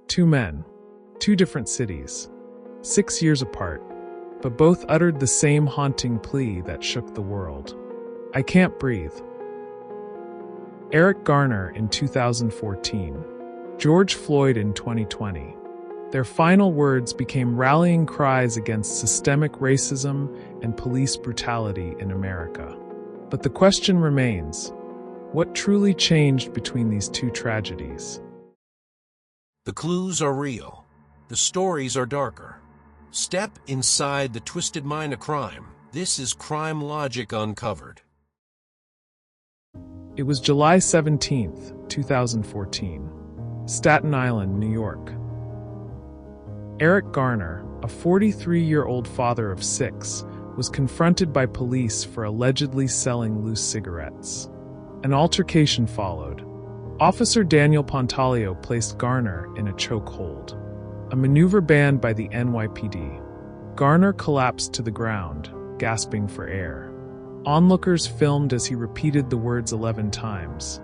Two men, two different cities, 6 years apart, but both uttered the same haunting plea that shook the world. I can't breathe. Eric Garner in 2014, George Floyd in 2020. Their final words became rallying cries against systemic racism and police brutality in America. But the question remains, what truly changed between these two tragedies? The clues are real. The stories are darker. Step inside the twisted mind of crime. This is Crime Logic Uncovered. It was July 17th, 2014, Staten Island, New York. Eric Garner, a 43-year-old father of 6, was confronted by police for allegedly selling loose cigarettes. An altercation followed. Officer Daniel Pantaleo placed Garner in a chokehold, a maneuver banned by the NYPD. Garner collapsed to the ground, gasping for air. Onlookers filmed as he repeated the words 11 times.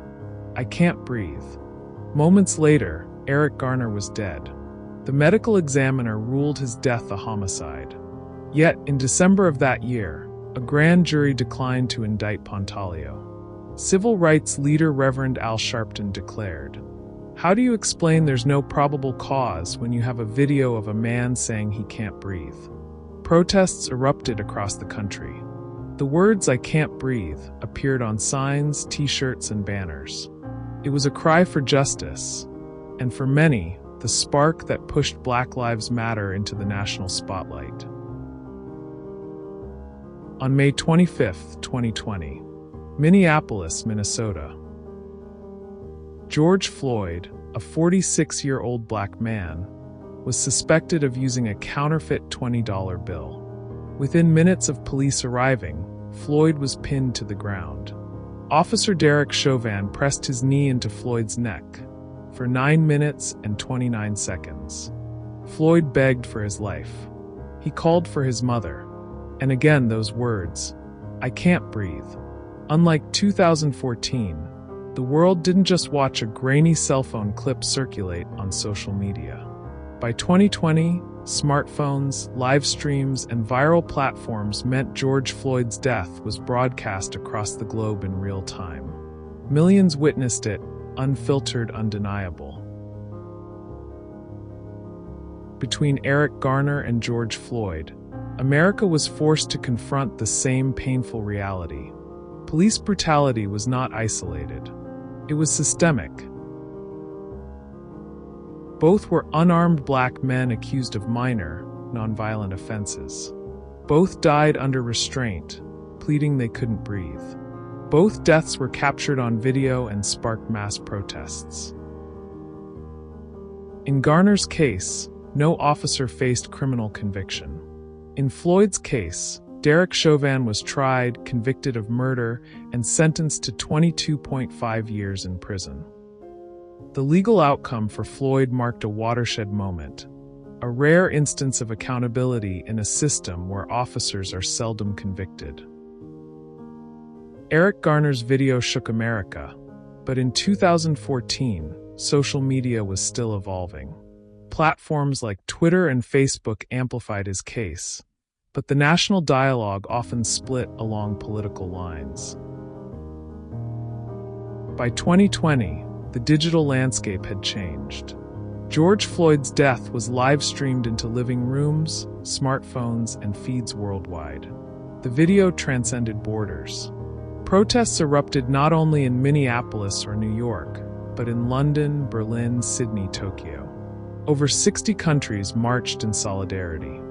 I can't breathe. Moments later, Eric Garner was dead. The medical examiner ruled his death a homicide. Yet, in December of that year, a grand jury declined to indict Pantaleo. Civil rights leader Reverend Al Sharpton declared, "How do you explain there's no probable cause when you have a video of a man saying he can't breathe?" Protests erupted across the country. The words "I can't breathe" appeared on signs, t-shirts, and banners. It was a cry for justice, and for many, the spark that pushed Black Lives Matter into the national spotlight. On May 25, 2020, Minneapolis, Minnesota. George Floyd, a 46-year-old black man, was suspected of using a counterfeit $20 bill. Within minutes of police arriving, Floyd was pinned to the ground. Officer Chauvin pressed his knee into Floyd's neck for 9 minutes and 29 seconds. Floyd begged for his life. He called for his mother. And again those words, I can't breathe. Unlike 2014, the world didn't just watch a grainy cell phone clip circulate on social media. By 2020, smartphones, live streams, and viral platforms meant George Floyd's death was broadcast across the globe in real time. Millions witnessed it, unfiltered, undeniable. Between Eric Garner and George Floyd, America was forced to confront the same painful reality. Police brutality was not isolated. It was systemic. Both were unarmed black men accused of minor, nonviolent offenses. Both died under restraint, pleading they couldn't breathe. Both deaths were captured on video and sparked mass protests. In Garner's case, no officer faced criminal conviction. In Floyd's case, Derek Chauvin was tried, convicted of murder, and sentenced to 22.5 years in prison. The legal outcome for Floyd marked a watershed moment, a rare instance of accountability in a system where officers are seldom convicted. Eric Garner's video shook America, but in 2014, social media was still evolving. Platforms like Twitter and Facebook amplified his case, but the national dialogue often split along political lines. By 2020, the digital landscape had changed. George Floyd's death was live-streamed into living rooms, smartphones, and feeds worldwide. The video transcended borders. Protests erupted not only in Minneapolis or New York, but in London, Berlin, Sydney, Tokyo. Over 60 countries marched in solidarity.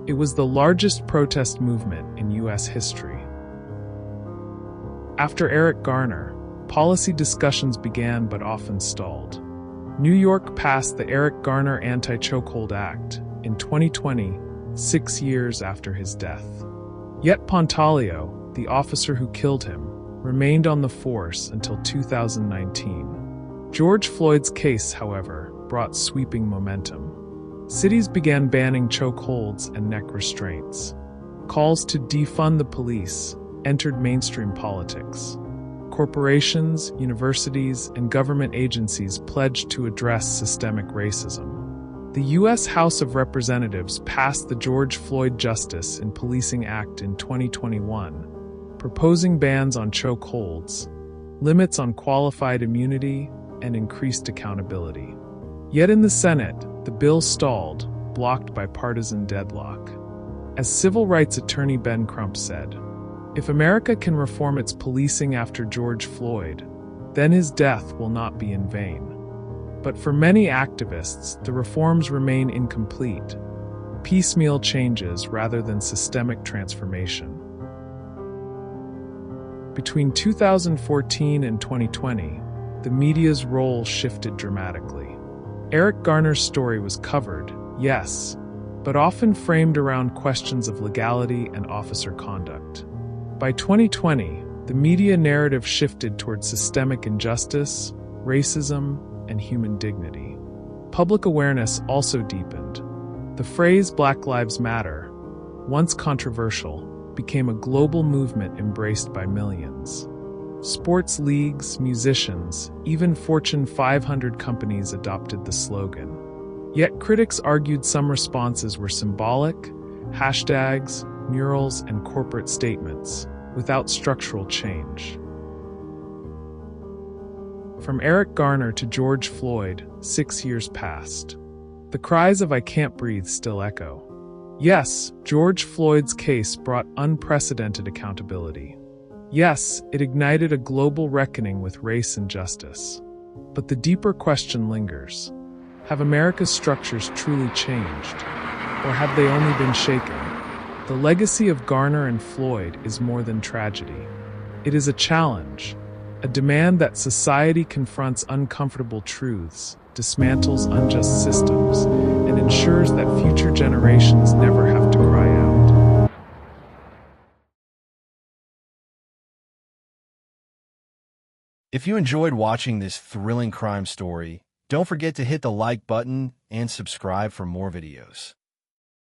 It was the largest protest movement in U.S. history. After Eric Garner, policy discussions began but often stalled. New York passed the Eric Garner Anti-Chokehold Act in 2020, 6 years after his death. Yet Pantaleo, the officer who killed him, remained on the force until 2019. George Floyd's case, however, brought sweeping momentum. Cities began banning chokeholds and neck restraints. Calls to defund the police entered mainstream politics. Corporations, universities, and government agencies pledged to address systemic racism. The U.S. House of Representatives passed the George Floyd Justice in Policing Act in 2021, proposing bans on chokeholds, limits on qualified immunity, and increased accountability. Yet in the Senate, the bill stalled, blocked by partisan deadlock. As civil rights attorney Ben Crump said, "If America can reform its policing after George Floyd, then his death will not be in vain." But for many activists, the reforms remain incomplete, piecemeal changes rather than systemic transformation. Between 2014 and 2020, the media's role shifted dramatically. Eric Garner's story was covered, yes, but often framed around questions of legality and officer conduct. By 2020, the media narrative shifted toward systemic injustice, racism, and human dignity. Public awareness also deepened. The phrase Black Lives Matter, once controversial, became a global movement embraced by millions. Sports leagues, musicians, even Fortune 500 companies adopted the slogan. Yet critics argued some responses were symbolic, hashtags, murals, and corporate statements, without structural change. From Eric Garner to George Floyd, 6 years passed. The cries of "I can't breathe" still echo. Yes, George Floyd's case brought unprecedented accountability. Yes, it ignited a global reckoning with race and justice. But the deeper question lingers. Have America's structures truly changed? Or have they only been shaken? The legacy of Garner and Floyd is more than tragedy. It is a challenge, a demand that society confronts uncomfortable truths, dismantles unjust systems, and ensures that future generations never have to cry out. If you enjoyed watching this thrilling crime story, don't forget to hit the like button and subscribe for more videos.